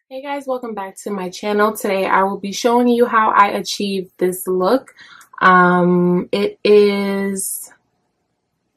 Hey guys, welcome back to my channel. Today I will be showing you how I achieved this look. I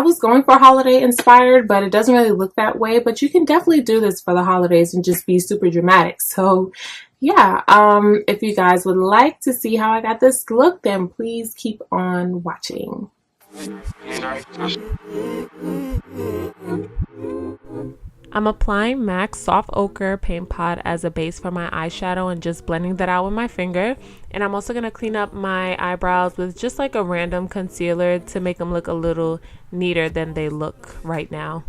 was going for holiday inspired, but it doesn't really look that way, but you can definitely do this for the holidays and just be super dramatic. So yeah, if you guys would like to see how I got this look, then please keep on watching. I'm applying MAC Soft Ochre Paint Pot as a base for my eyeshadow and just blending that out with my finger. And I'm also going to clean up my eyebrows with just like a random concealer to make them look a little neater than they look right now.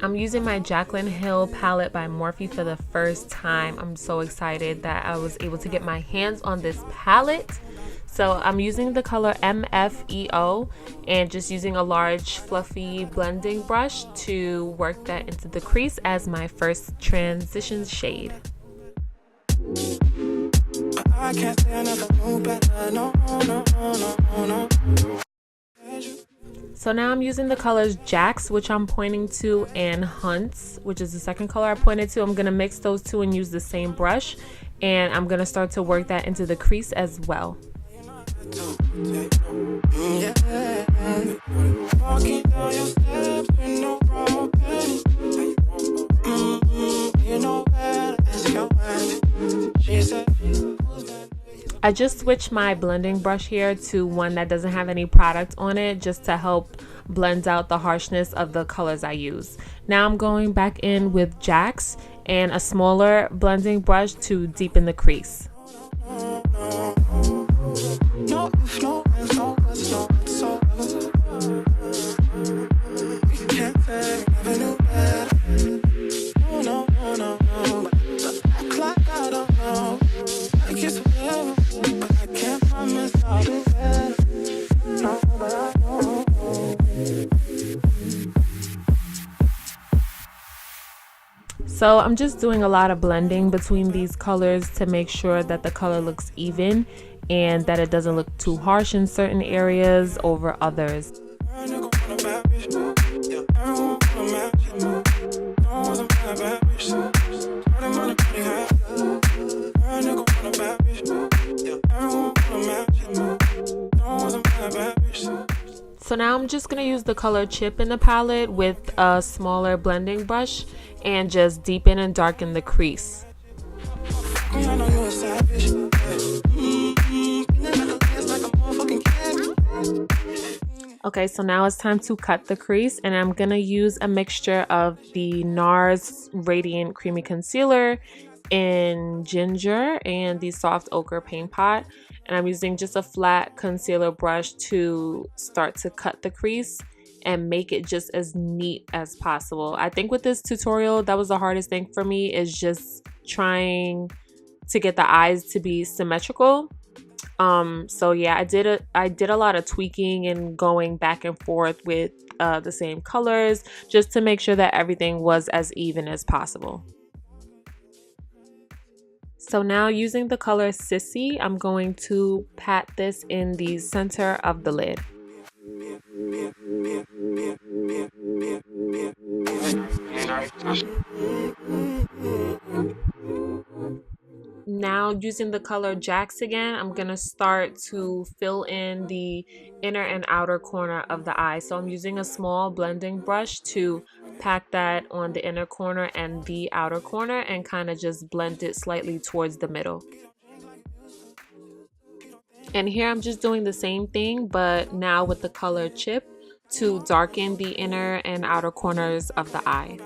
I'm using my Jaclyn Hill palette by Morphe for the first time. I'm so excited that I was able to get my hands on this palette. So I'm using the color MFEO and just using a large fluffy blending brush to work that into the crease as my first transition shade. So now I'm using the colors Jax, which I'm pointing to, and Hunts, which is the second color I pointed to. I'm going to mix those two and use the same brush, and I'm going to start to work that into the crease as well. I just switched my blending brush here to one that doesn't have any product on it, just to help blend out the harshness of the colors I use. Now I'm going back in with Jax and a smaller blending brush to deepen the crease. So I'm just doing a lot of blending between these colors to make sure that the color looks even and that it doesn't look too harsh in certain areas over others. So now I'm just going to use the color Chip in the palette with a smaller blending brush and just deepen and darken the crease. Okay, so now it's time to cut the crease, and I'm going to use a mixture of the Nars Radiant Creamy Concealer in Ginger and the Soft Ochre Paint Pot. And I'm using just a flat concealer brush to start to cut the crease and make it just as neat as possible. I think with this tutorial, that was the hardest thing for me, is just trying to get the eyes to be symmetrical. So yeah, I did a lot of tweaking and going back and forth with the same colors just to make sure that everything was as even as possible. So now using the color Sissy, I'm going to pat this in the center of the lid. Now using the color Jax again, I'm going to start to fill in the inner and outer corner of the eye. So I'm using a small blending brush to pack that on the inner corner and the outer corner and kind of just blend it slightly towards the middle. And here I'm just doing the same thing, but now with the color Chip to darken the inner and outer corners of the eye.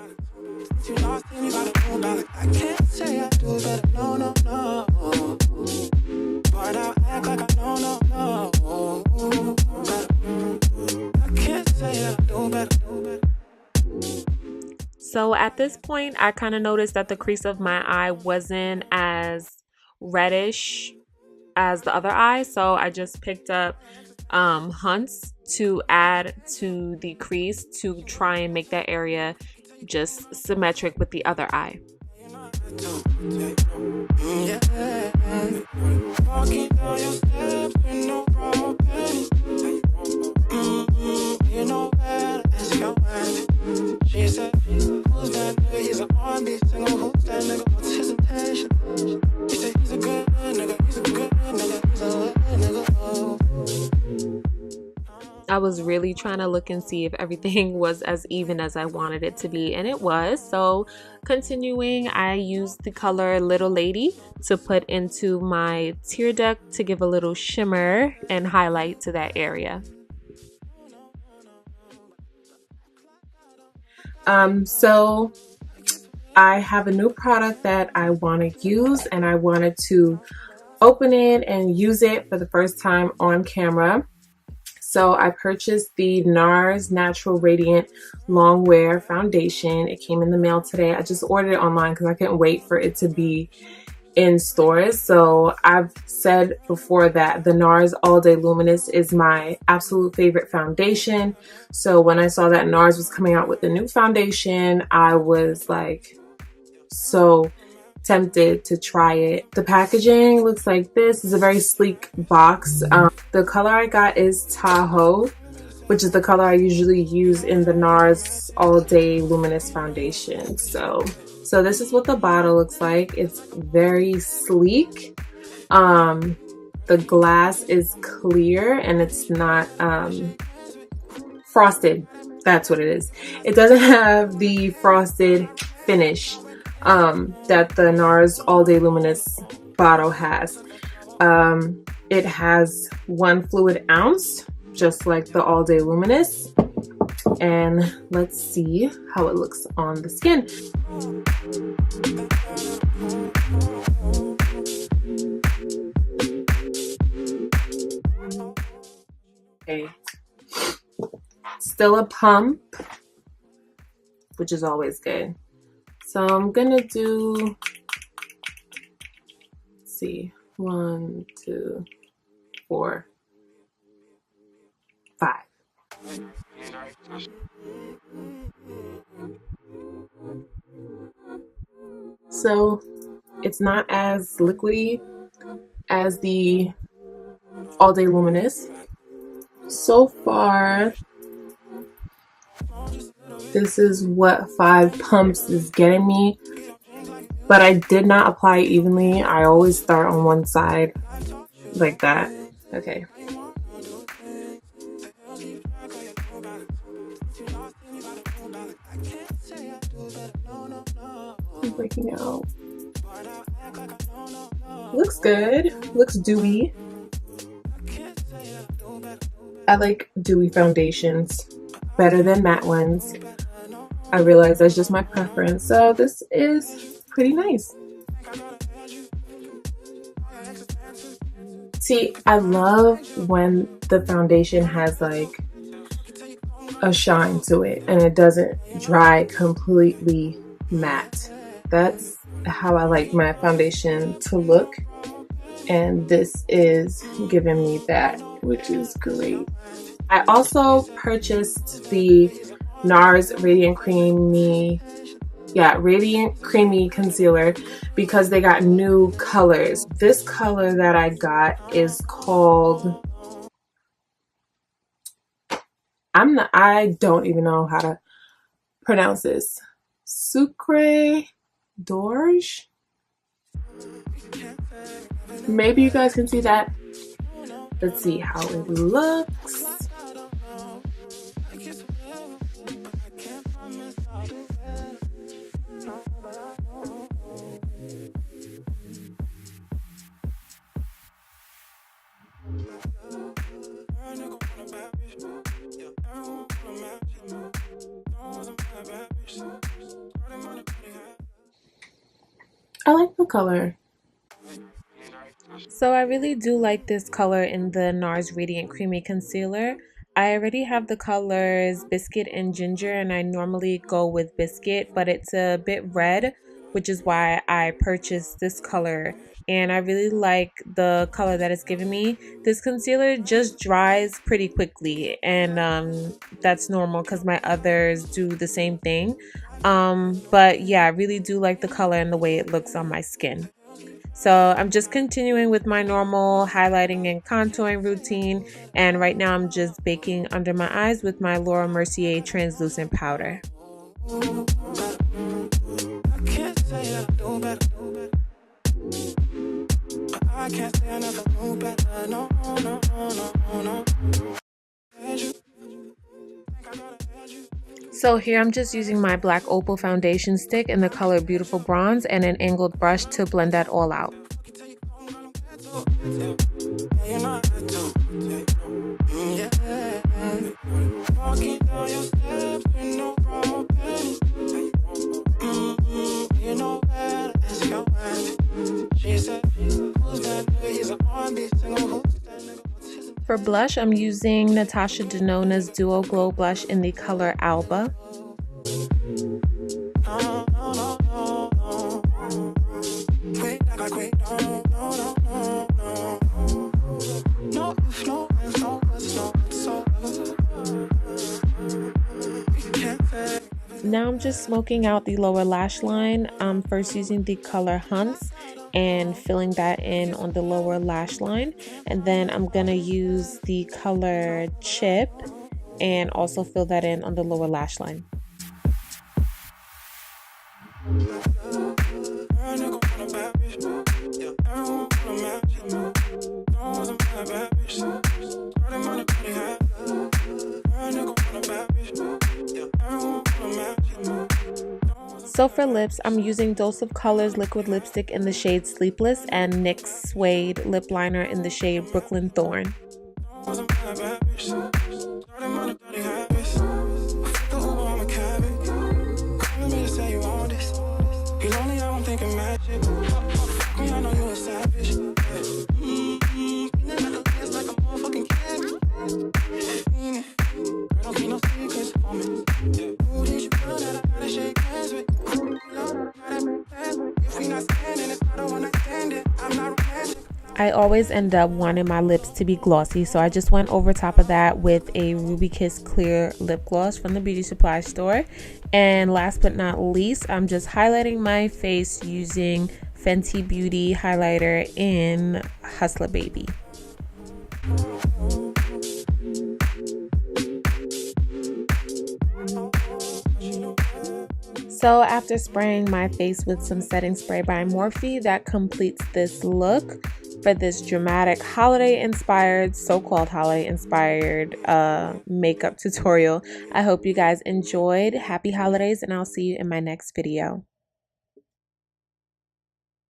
So at this point, I kind of noticed that the crease of my eye wasn't as reddish as the other eye, so I just picked up Hunts to add to the crease to try and make that area just symmetric with the other eye. I was really trying to look and see if everything was as even as I wanted it to be, and it was. So continuing, I used the color Little Lady to put into my tear duct to give a little shimmer and highlight to that area. So I have a new product that I want to use, and I wanted to open it and use it for the first time on camera. So I purchased the Nars Natural Radiant Longwear Foundation. It came in the mail today. I just ordered it online because I couldn't wait for it to be in stores. So I've said before that the Nars All Day Luminous is my absolute favorite foundation. So when I saw that Nars was coming out with a new foundation, I was like so tempted to try it. The packaging looks like this. It's a very sleek box. The color I got is Tahoe, which is the color I usually use in the Nars All Day Luminous Foundation. So this is what the bottle looks like. It's very sleek. The glass is clear and it's not frosted. That's what it is. It doesn't have the frosted finish that the Nars All Day Luminous bottle has. It has 1 fluid ounce, just like the All Day Luminous. And let's see how it looks on the skin. Okay, still a pump, which is always good. So I'm gonna do, let's see, 1, 2, 4, 5. So it's not as liquidy as the All Day Luminous. So far, this is what 5 pumps is getting me, but I did not apply evenly. I always start on one side like that. Okay. I'm breaking out. Looks good. Looks dewy. I like dewy foundations better than matte ones. I realize that's just my preference. So this is pretty nice. See, I love when the foundation has like a shine to it and it doesn't dry completely matte. That's how I like my foundation to look, and this is giving me that, which is great. I also purchased the Nars Radiant Creamy Concealer because they got new colors. This color that I got is called, I don't even know how to pronounce this. Sucre d'Orge? Maybe you guys can see that. Let's see how it looks. I like the color. So I really do like this color in the Nars Radiant Creamy Concealer. I already have the colors Biscuit and Ginger, and I normally go with Biscuit, but it's a bit red, which is why I purchased this color. And I really like the color that it's giving me. This concealer just dries pretty quickly, and that's normal because my others do the same thing. But yeah, I really do like the color and the way it looks on my skin. So I'm just continuing with my normal highlighting and contouring routine, and right now I'm just baking under my eyes with my Laura Mercier translucent powder. So here I'm just using my black opal foundation stick in the color Beautiful Bronze and an angled brush to blend that all out. For blush, I'm using Natasha Denona's Duo Glow Blush in the color Alba. Now I'm just smoking out the lower lash line. I'm first using the color Hunts and filling that in on the lower lash line, and then I'm gonna use the color Chip and also fill that in on the lower lash line. So for lips, I'm using Dose of Colors liquid lipstick in the shade Sleepless and NYX Suede lip liner in the shade Brooklyn Thorn. I always end up wanting my lips to be glossy, so I just went over top of that with a Ruby Kiss clear lip gloss from the beauty supply store. And last but not least, I'm just highlighting my face using Fenty Beauty highlighter in Hustler Baby. So after spraying my face with some setting spray by Morphe, that completes this look for this dramatic holiday inspired, so-called holiday inspired makeup tutorial. I hope you guys enjoyed. Happy holidays, and I'll see you in my next video.